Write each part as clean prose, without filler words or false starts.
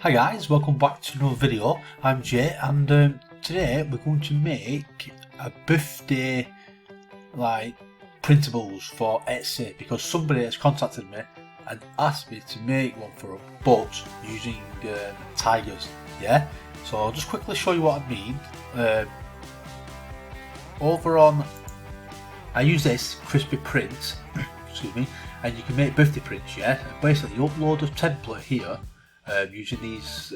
Hi guys, welcome back to another video. I'm Jay and today we're going to make a birthday printables for Etsy because somebody has contacted me and asked me to make one for them, but using tigers. Yeah, so I'll just quickly show you what I mean. Over on, I use this crispy print, excuse me, and you can make birthday prints. Yeah, and basically you upload a template here. Using these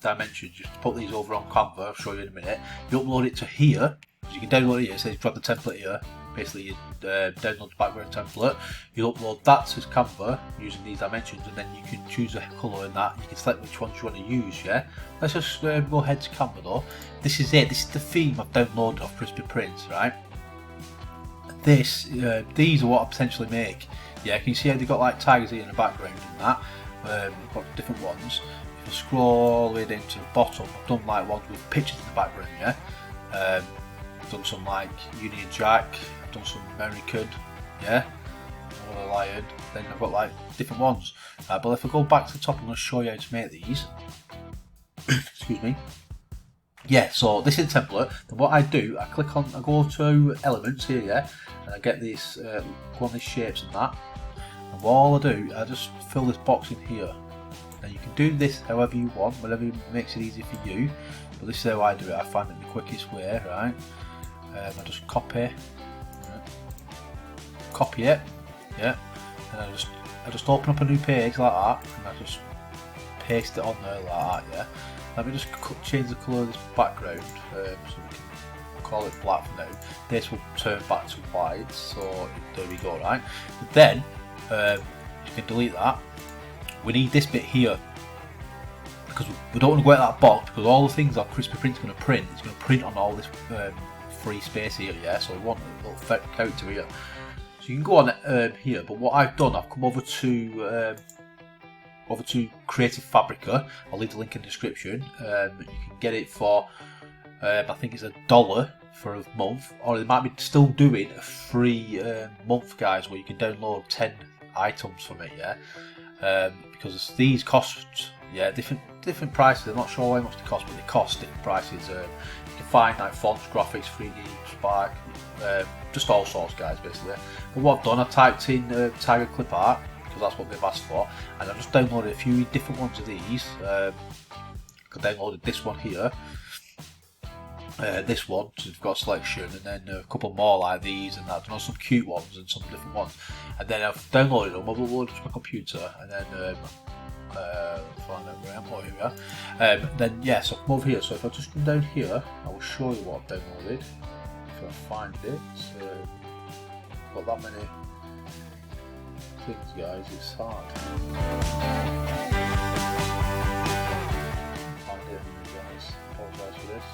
dimensions, just put these over on Canva. I'll show you in a minute. You upload it to here, so you can download it here. So you grab the template here. Basically, you download the background template. You upload that to Canva using these dimensions, and then you can choose a colour in that. You can select which ones you want to use. Yeah. Let's just go ahead to Canva though. This is it. This is the theme I've downloaded off Crispy Prints, right? These are what I potentially make. Yeah, can you see how they've got like tigers here in the background and that? We've got different ones. If you scroll all the way down to the bottom, I've done like ones with pictures in the background, yeah. I've done some like Union Jack, I've done some American, yeah, another lion. Then I've got like different ones. But if I go back to the top, I'm going to show you how to make these. Excuse me. Yeah, so this is the template. Then what I do, I go to elements here, yeah, and I get these, go on these shapes and that. And all I do, I just fill this box in here. Now you can do this however you want, whatever makes it easy for you. But this is how I do it. I find it the quickest way, right? I just copy it, yeah. And I just open up a new page like that, and I just paste it on there like that, yeah. Let me just change the colour of this background, so we can call it black for now. This will turn back to white, so there we go, right? But then you can delete that. We need this bit here because we don't want to go out that box, because all the things that Crispy Print's going to print, it's going to print on all this free space here, yeah. So we want a little character here. So you can go on here, but what I've done, I've come over to Creative Fabrica. I'll leave the link in the description. You can get it for I think it's $1 for a month, or they might be still doing a free month, guys, where you can download 10 items from it, yeah. Because these cost, yeah, different prices. I'm not sure how much they cost, but they cost different prices. You can find like fonts, graphics, 3D, Spark, just all sorts, guys, basically. But what I've done, I typed in Tiger Clip Art because that's what they've asked for, and I've just downloaded a few different ones of these. I downloaded this one here. This one, so we've got a selection, and then a couple more like these and that. I've done some cute ones and some different ones, and then I've downloaded them, I've uploaded to my computer, and then find out where I am. Oh, here we are. Then yeah, so come over here. So if I just come down here, I will show you what I've downloaded. If I find it, got that many things, guys. It's hard. Find it, guys. Apologise for this.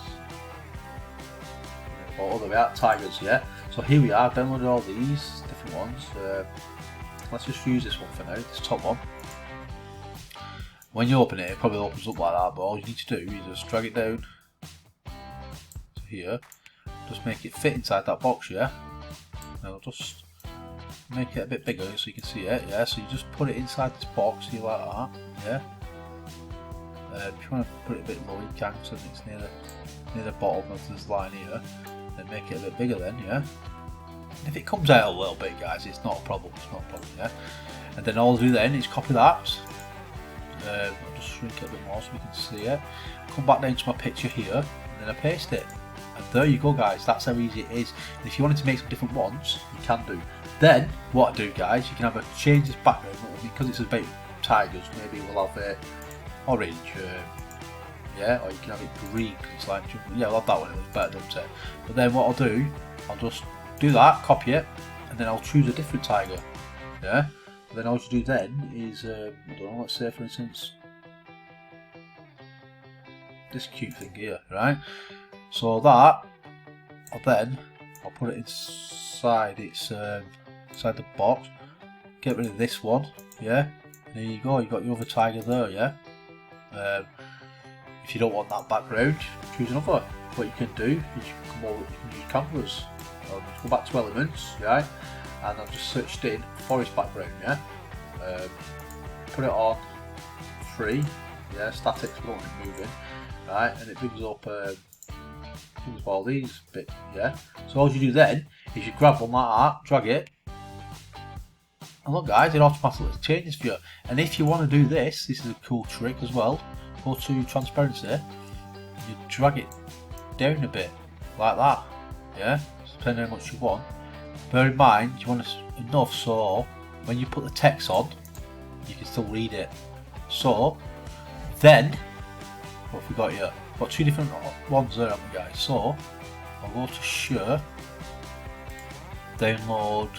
All the way out, tigers, yeah. So here we are, downloaded all these different ones. Let's just use this one for now, this top one. When you open it, it probably opens up like that, but all you need to do is just drag it down to here, just make it fit inside that box, yeah. Now I'll just make it a bit bigger so you can see it, yeah. So you just put it inside this box here like that, yeah. If you want to put it a bit low, you can, so it's near the bottom of this line here. Then make it a bit bigger then, yeah. And if it comes out a little bit, guys, it's not a problem, yeah. And then all I'll do then is copy that. I'll just shrink it a bit more so we can see it. Come back down to my picture here, and then I paste it. And there you go, guys, that's how easy it is. And if you wanted to make some different ones, you can do. Then, what I do, guys, you can have a change this background, because it's about tigers, maybe we'll have it orange, yeah, or you can have it green, it's like, yeah, I'll have that one, it looks better, doesn't it? But then what I'll do, I'll just do that, copy it, and then I'll choose a different tiger, yeah? And then all you do then is, I don't know, let's say for instance, this cute thing here, right? So that, I'll put it inside inside the box, get rid of this one, yeah? And there you go, you've got your other tiger there, yeah? If you don't want that background, choose another. What you can do is you can come over, you can use canvas. Just go back to elements, yeah, and I've just searched in forest background, yeah. Put it on free, yeah, statics, we don't want it moving, right, and it brings up all these bits, yeah. So all you do then is you grab one like that, drag it, and look guys, it automatically changes for you. And if you want to do this, this is a cool trick as well, go to transparency, you drag it down a bit, like that, yeah, depending on how much you want. Bear in mind, you want enough so when you put the text on, you can still read it. So then, what have we got here? We've got two different ones there, haven't we guys? So I'll go to share, download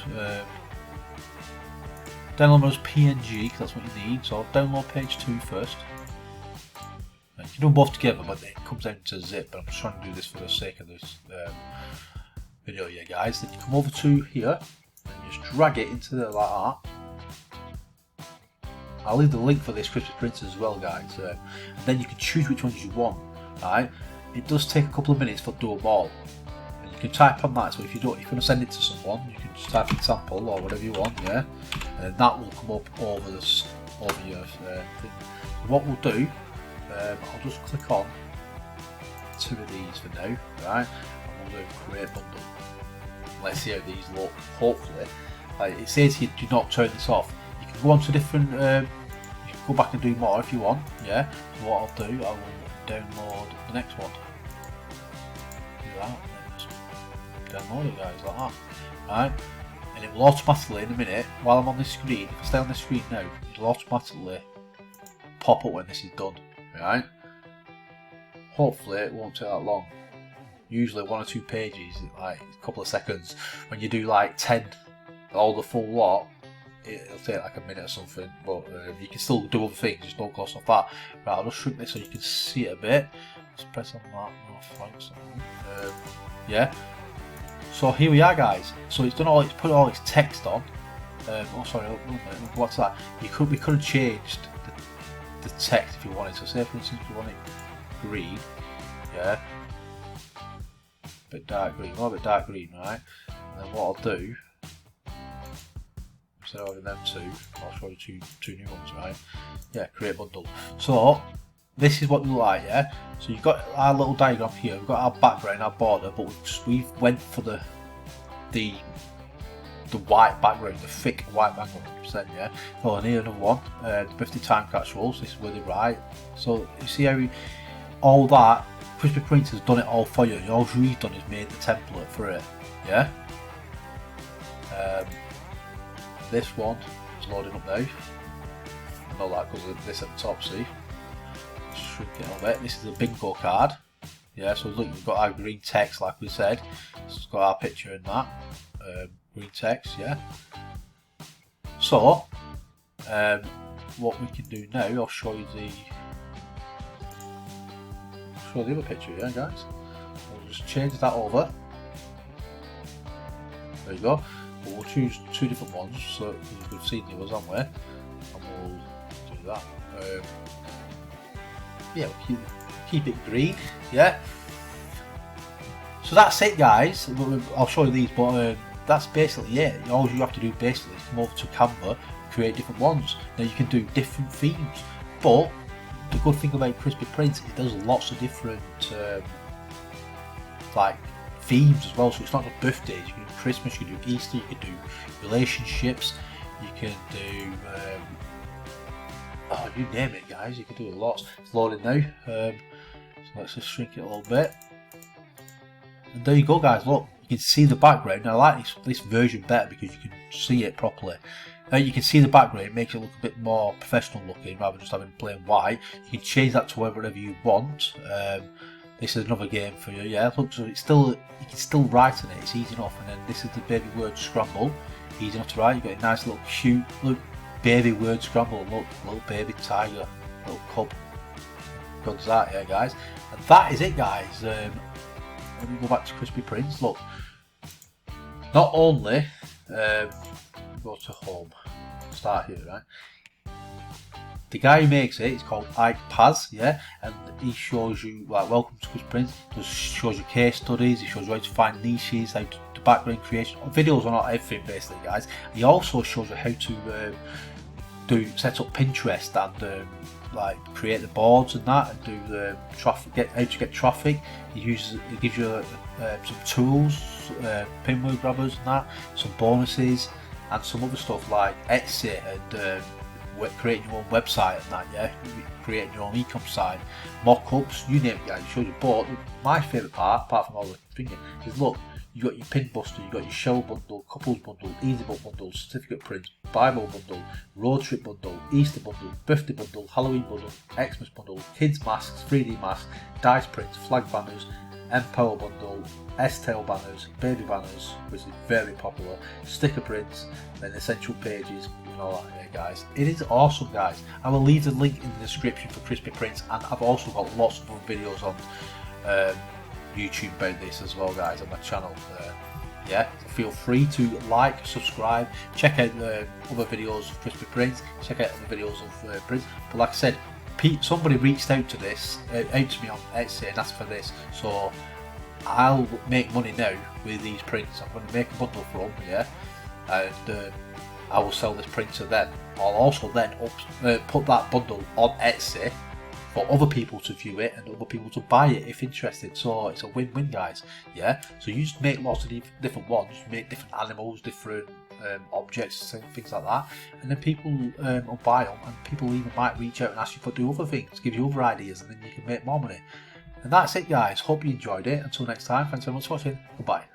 as PNG, because that's what you need. So I'll download page 2 first. And you can do them both together, but it comes down to zip. But I'm just trying to do this for the sake of this video here, guys. Then you come over to here and just drag it into there like that. I'll leave the link for this crispy printers as well, guys. And then you can choose which ones you want. Right? It does take a couple of minutes for do them all. And you can type on that. So if you're going to send it to someone, you can just type example or whatever you want, yeah. And that will come up over this your thing. So what we'll do, I'll just click on 2 of these for now, right? And we'll do create bundle. Let's see how these look. Hopefully, like it says here, do not turn this off. You can go on to different. You can go back and do more if you want. Yeah. So what I'll do, I will download the next one. Do that. Download it, guys, like that. Right. And it will automatically, in a minute, while I'm on this screen, if I stay on this screen now, it'll automatically pop up when this is done. Right. Hopefully, it won't take that long. Usually 1 or 2 pages, like a couple of seconds. When you do like 10, all the full lot, it'll take like a minute or something. But you can still do other things, just don't close off that. Right, I'll just shrink this so you can see it a bit. Just press on that. No, thanks. Yeah. So here we are, guys. So it's done all. It's put all its text on. Oh, sorry. What's that? We could have changed the text if you wanted. So say for instance, if you want it green, yeah. Bit dark green, a bit dark green, right? And then what I'll do, instead of having them 2, I'll show you two new ones, right? Yeah, create bundle. So this is what we like, yeah. So you've got our little diagram here. We've got our background, our border, but we've went for the white background, the thick white background, 100%, yeah. Oh, and here another one, the birthday time capsules. This is where they write. So you see how all that. Crispy Printers has done it all for you. All you've done is made the template for it, yeah. This one is loading up now. I know that because of this at the top. See, shrink it a little bit. This is a bingo card, yeah. So look, we've got our green text, like we said. It's got our picture in that green text, yeah. So, what we can do now, I'll show you the other picture, yeah, guys. We'll just change that over. There you go. But we'll choose 2 different ones so you can see the others, haven't we? And we'll do that. Yeah, we'll keep it green, yeah. So that's it, guys. I'll show you these, but that's basically it. All you have to do basically is come over to Canva, create different ones. Now you can do different themes, but the good thing about Crispy Prints is it does lots of different like themes as well. So it's not just birthdays. You can do Christmas, you can do Easter, you can do relationships, you can do oh, you name it, guys. You can do lots. It's loading now. So let's just shrink it a little bit. And there you go, guys. Look, you can see the background. Now, I like this version better because you can see it properly. Now you can see the background, it makes it look a bit more professional looking rather than just having plain white. You can change that to whatever you want. This is another game for you, yeah. Look, so it's still, you can still write on it, it's easy enough. And then this is the baby word scramble, easy enough to write. You've got a nice little cute, look, baby word scramble, look, little baby tiger, little cub. Good as that, yeah, guys. And that is it, guys. Let me go back to Crispy Prints. Look, not only go to home, start here, right? The guy who makes it is called Ike Paz, yeah, and he shows you, like, welcome to Crispy Prints. He shows you case studies, he shows you how to find niches, how to do background creation, videos on everything basically, guys. He also shows you how to set up Pinterest and like create the boards and that, and do the traffic, how to get traffic. It gives you some tools, pinwheel grabbers and that, some bonuses, and some other stuff like Etsy and creating your own website and that, yeah, creating your own e-com site, mock-ups, you name it, guys. It shows you. But my favourite part, apart from all the thinking, is look, you got your pin buster, you got your show bundle, couples bundle, easy book bundle, certificate prints, Bible bundle, road trip bundle, Easter bundle, birthday bundle, Halloween bundle, Xmas bundle, kids masks, 3D masks, dice prints, flag banners, Empower bundle, S-tail banners, baby banners, which is very popular, sticker prints, then essential pages, and all that, yeah, guys. It is awesome, guys. I will leave the link in the description for Crispy Prints, and I've also got lots of other videos on YouTube about this as well, guys, on my channel. Yeah, feel free to like, subscribe, check out the other videos of Crispy Prints, check out the videos of Prints. But like I said, somebody reached out to me on Etsy and asked for this, so I'll make money now with these prints. I'm going to make a bundle for them, yeah, and I will sell this print to them. I'll also then put that bundle on Etsy for other people to view it and other people to buy it if interested. So it's a win-win, guys. Yeah. So you just make lots of different ones, make different animals, different objects, things like that, and then people will buy them, and people even might reach out and ask you to do other things, give you other ideas, and then you can make more money. And that's it, guys. Hope you enjoyed it. Until next time, thanks very much for watching. Goodbye.